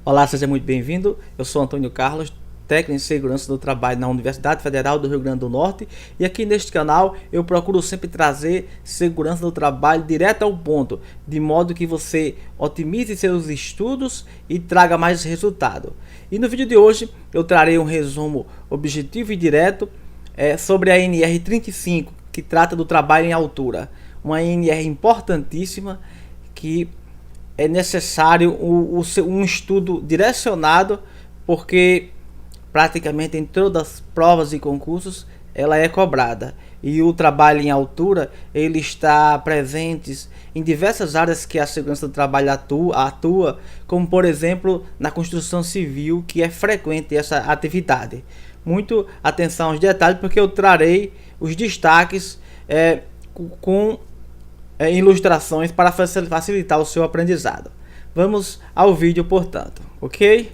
Olá, seja muito bem-vindo. Eu sou Antônio Carlos, técnico em segurança do trabalho na Universidade Federal do Rio Grande do Norte, e aqui neste canal eu procuro sempre trazer segurança do trabalho direto ao ponto, de modo que você otimize seus estudos e traga mais resultado. E no vídeo de hoje eu trarei um resumo objetivo e direto sobre a NR35, que trata do trabalho em altura, uma NR importantíssima que é necessário um estudo direcionado, porque praticamente em todas as provas e concursos ela é cobrada, e o trabalho em altura ele está presente em diversas áreas que a segurança do trabalho atua, como por exemplo na construção civil, que é frequente essa atividade. Muito atenção aos detalhes, porque eu trarei os destaques com ilustrações para facilitar o seu aprendizado. Vamos ao vídeo, portanto, ok?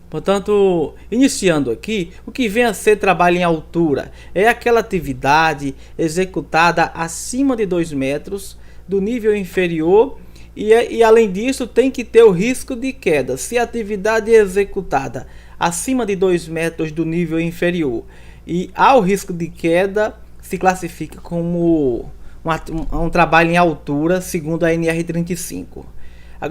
Portanto, iniciando aqui, o que vem a ser trabalho em altura é aquela atividade executada acima de 2 metros do nível inferior e além disso tem que ter o risco de queda. Se a atividade é executada acima de 2 metros do nível inferior e há o risco de queda, se classifica como um trabalho em altura, segundo a NR35.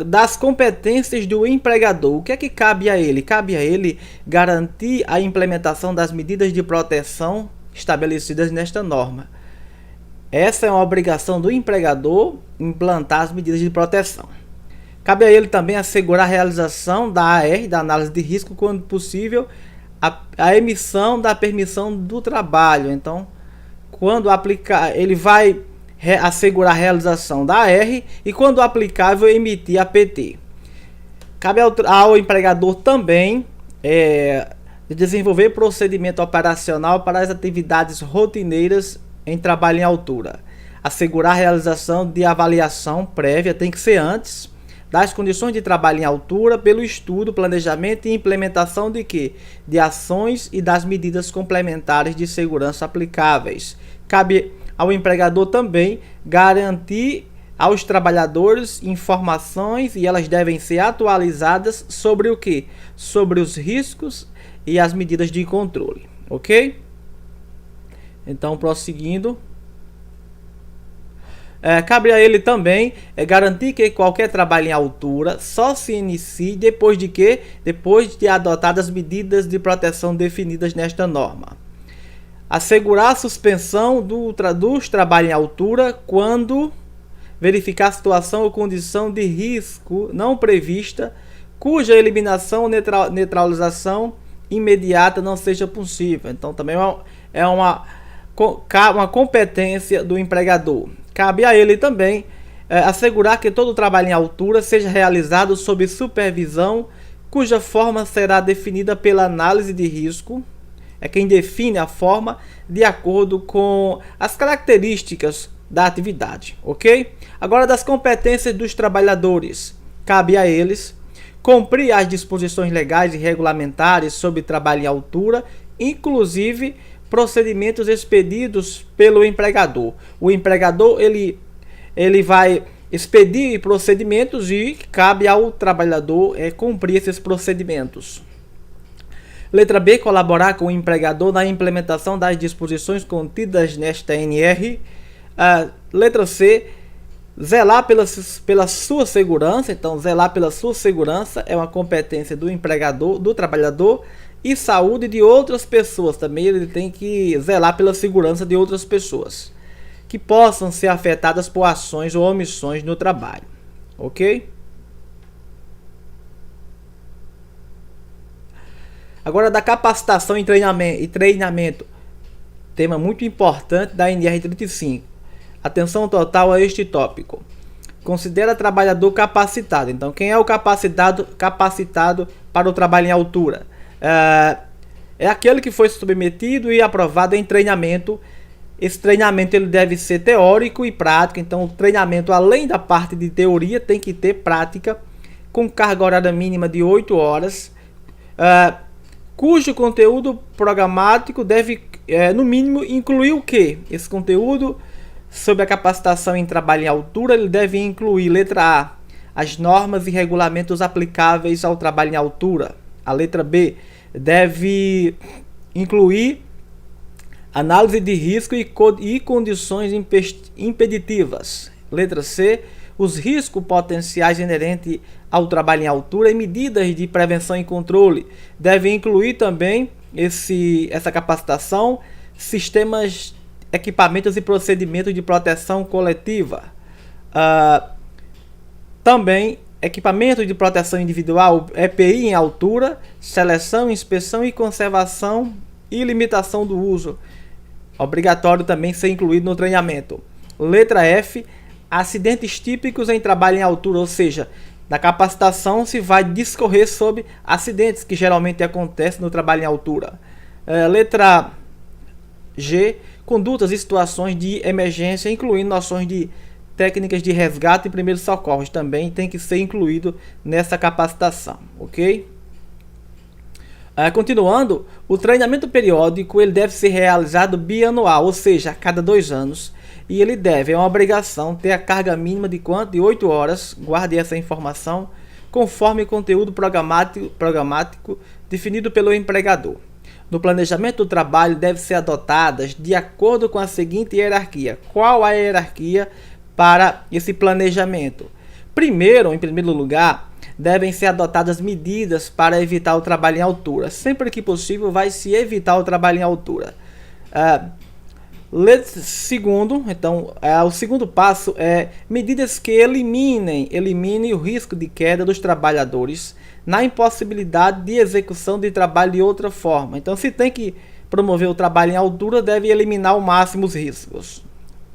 Das competências do empregador, o que é que cabe a ele? Cabe a ele garantir a implementação das medidas de proteção estabelecidas nesta norma. Essa é uma obrigação do empregador, implantar as medidas de proteção. Cabe a ele também assegurar a realização da AR, da análise de risco, quando possível, a emissão da permissão do trabalho. Então, quando aplicar, ele vai assegurar a realização da AR e, quando aplicável, emitir a PT. Cabe ao empregador também desenvolver procedimento operacional para as atividades rotineiras em trabalho em altura. Assegurar a realização de avaliação prévia, tem que ser antes, das condições de trabalho em altura pelo estudo, planejamento e implementação de quê? De ações e das medidas complementares de segurança aplicáveis. Cabe ao empregador também garantir aos trabalhadores informações, e elas devem ser atualizadas sobre o que? Sobre os riscos e as medidas de controle, ok? Então, prosseguindo, cabe a ele também garantir que qualquer trabalho em altura só se inicie depois de quê? Depois de adotadas as medidas de proteção definidas nesta norma. Assegurar a suspensão dos trabalhos em altura quando verificar a situação ou condição de risco não prevista, cuja eliminação ou neutralização imediata não seja possível. Então, também é uma competência do empregador. Cabe a ele também assegurar que todo o trabalho em altura seja realizado sob supervisão, cuja forma será definida pela análise de risco. É quem define a forma de acordo com as características da atividade, ok? Agora, das competências dos trabalhadores, cabe a eles cumprir as disposições legais e regulamentares sobre trabalho em altura, inclusive procedimentos expedidos pelo empregador. O empregador ele vai expedir procedimentos e cabe ao trabalhador cumprir esses procedimentos. Letra B, colaborar com o empregador na implementação das disposições contidas nesta NR. Letra C, zelar pela sua segurança. Então, zelar pela sua segurança é uma competência do empregador, do trabalhador, e saúde de outras pessoas. Também ele tem que zelar pela segurança de outras pessoas que possam ser afetadas por ações ou omissões no trabalho, ok? Agora, da capacitação e treinamento, tema muito importante da NR35. Atenção total a este tópico. Considera trabalhador capacitado. Então, quem é o capacitado para o trabalho em altura? É aquele que foi submetido e aprovado em treinamento. Esse treinamento ele deve ser teórico e prático. Então, o treinamento, além da parte de teoria, tem que ter prática, com carga horária mínima de 8 horas. Cujo conteúdo programático deve, no mínimo, incluir o quê? Esse conteúdo sobre a capacitação em trabalho em altura, ele deve incluir, letra A, as normas e regulamentos aplicáveis ao trabalho em altura. A letra B deve incluir análise de risco e condições impeditivas. Letra C, os riscos potenciais inerentes ao trabalho em altura e medidas de prevenção e controle. Deve incluir também essa capacitação, sistemas, equipamentos e procedimentos de proteção coletiva. Também equipamento de proteção individual, EPI em altura, seleção, inspeção e conservação e limitação do uso. Obrigatório também ser incluído no treinamento. Letra F, acidentes típicos em trabalho em altura, ou seja, na capacitação se vai discorrer sobre acidentes que geralmente acontecem no trabalho em altura. Letra G, condutas e situações de emergência, incluindo noções de técnicas de resgate e primeiros socorros, também tem que ser incluído nessa capacitação, ok? Continuando, o treinamento periódico ele deve ser realizado bianual, ou seja, a cada 2 anos, e ele deve, é uma obrigação, ter a carga mínima de quanto? De 8 horas, guarde essa informação, conforme o conteúdo programático definido pelo empregador. No planejamento do trabalho deve ser adotadas de acordo com a seguinte hierarquia. Qual a hierarquia para esse planejamento? Primeiro, em primeiro lugar, devem ser adotadas medidas para evitar o trabalho em altura. Sempre que possível, vai se evitar o trabalho em altura. Segundo, então, o segundo passo é medidas que eliminem o risco de queda dos trabalhadores na impossibilidade de execução de trabalho de outra forma. Então, se tem que promover o trabalho em altura, deve eliminar ao máximo os riscos.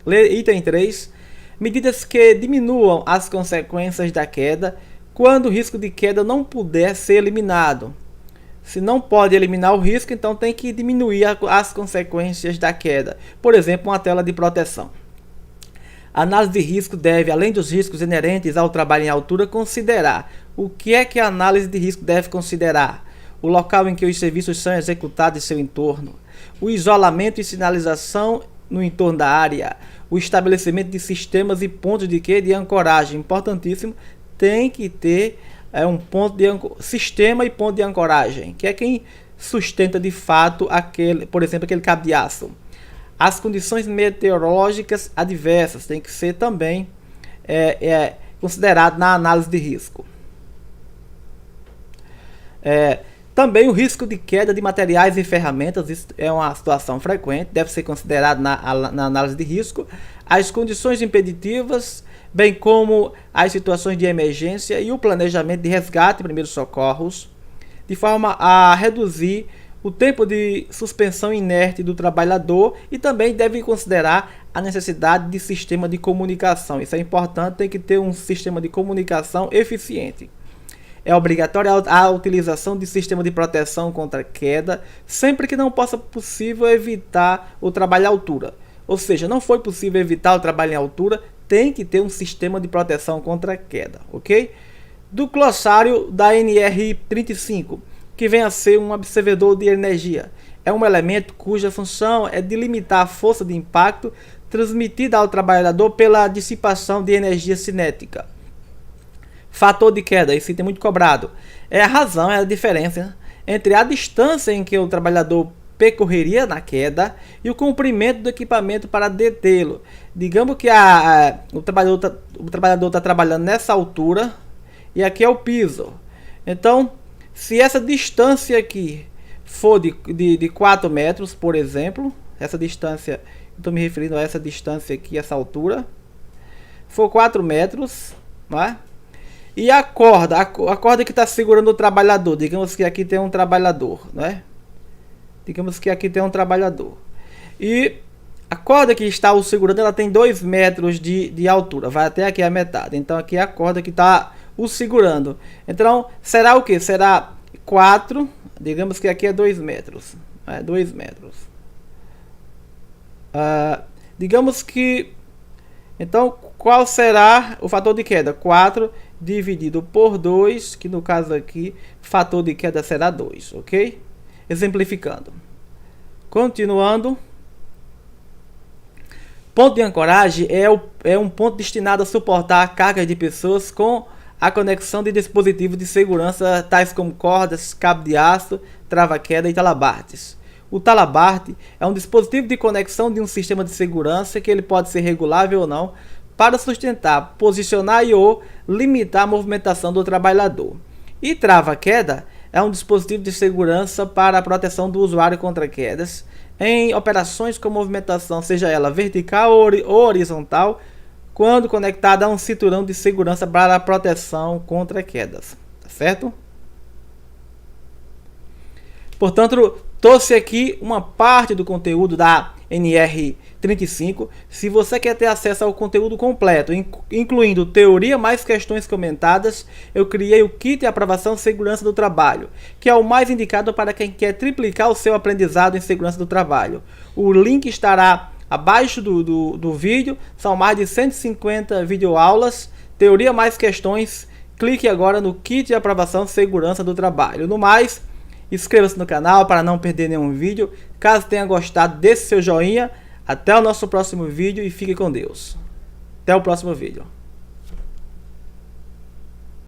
Item 3. Medidas que diminuam as consequências da queda quando o risco de queda não puder ser eliminado. Se não pode eliminar o risco, então tem que diminuir as consequências da queda. Por exemplo, uma tela de proteção. A análise de risco deve, além dos riscos inerentes ao trabalho em altura, considerar. O que é que a análise de risco deve considerar? O local em que os serviços são executados e seu entorno. O isolamento e sinalização no entorno da área. O estabelecimento de sistemas e pontos de ancoragem. Importantíssimo, tem que ter um ponto de sistema e ponto de ancoragem, que é quem sustenta de fato por exemplo, aquele cabo de aço. As condições meteorológicas adversas tem que ser também considerado na análise de risco. Também o risco de queda de materiais e ferramentas, isso é uma situação frequente, deve ser considerado na análise de risco. As condições impeditivas, bem como as situações de emergência e o planejamento de resgate e primeiros socorros, de forma a reduzir o tempo de suspensão inerte do trabalhador, e também deve considerar a necessidade de sistema de comunicação. Isso é importante, tem que ter um sistema de comunicação eficiente. É obrigatória a utilização de sistema de proteção contra queda, sempre que não possa possível evitar o trabalho à altura. Ou seja, não foi possível evitar o trabalho em altura, tem que ter um sistema de proteção contra queda, ok? Do glossário da NR35, que vem a ser um absorvedor de energia. É um elemento cuja função é de limitar a força de impacto transmitida ao trabalhador pela dissipação de energia cinética. Fator de queda, esse item é muito cobrado. É a razão, é a diferença entre a distância em que o trabalhador percorreria na queda e o comprimento do equipamento para detê-lo. Digamos que o trabalhador está trabalhando nessa altura e aqui é o piso. Então, se essa distância aqui for de 4 metros, por exemplo, essa distância, estou me referindo a essa distância aqui, essa altura, for 4 metros, né? E a corda que está segurando o trabalhador, digamos que aqui tem um trabalhador, né? Digamos que aqui tem um trabalhador. E a corda que está o segurando, ela tem 2 metros de altura, vai até aqui a metade. Então aqui é a corda que está o segurando. Então será o que? Será 4, digamos que aqui é 2 metros. 2 metros. Digamos que, então, qual será o fator de queda? 4 dividido por 2, que no caso aqui, fator de queda será 2, ok? Exemplificando. Continuando. Ponto de ancoragem é um ponto destinado a suportar a carga de pessoas com a conexão de dispositivos de segurança tais como cordas, cabo de aço, trava-queda e talabartes. O talabarte é um dispositivo de conexão de um sistema de segurança que ele pode ser regulável ou não para sustentar, posicionar e ou limitar a movimentação do trabalhador. E trava-queda é um dispositivo de segurança para a proteção do usuário contra quedas em operações com movimentação, seja ela vertical ou horizontal, quando conectada a um cinturão de segurança para a proteção contra quedas, tá certo? Portanto, trouxe aqui uma parte do conteúdo da NR35. Se você quer ter acesso ao conteúdo completo, incluindo teoria mais questões comentadas, eu criei o Kit de Aprovação Segurança do Trabalho, que é o mais indicado para quem quer triplicar o seu aprendizado em segurança do trabalho. O link estará abaixo do vídeo, são mais de 150 videoaulas, teoria mais questões. Clique agora no Kit de Aprovação Segurança do Trabalho. No mais, inscreva-se no canal para não perder nenhum vídeo. Caso tenha gostado, deixe seu joinha. Até o nosso próximo vídeo e fique com Deus. Até o próximo vídeo.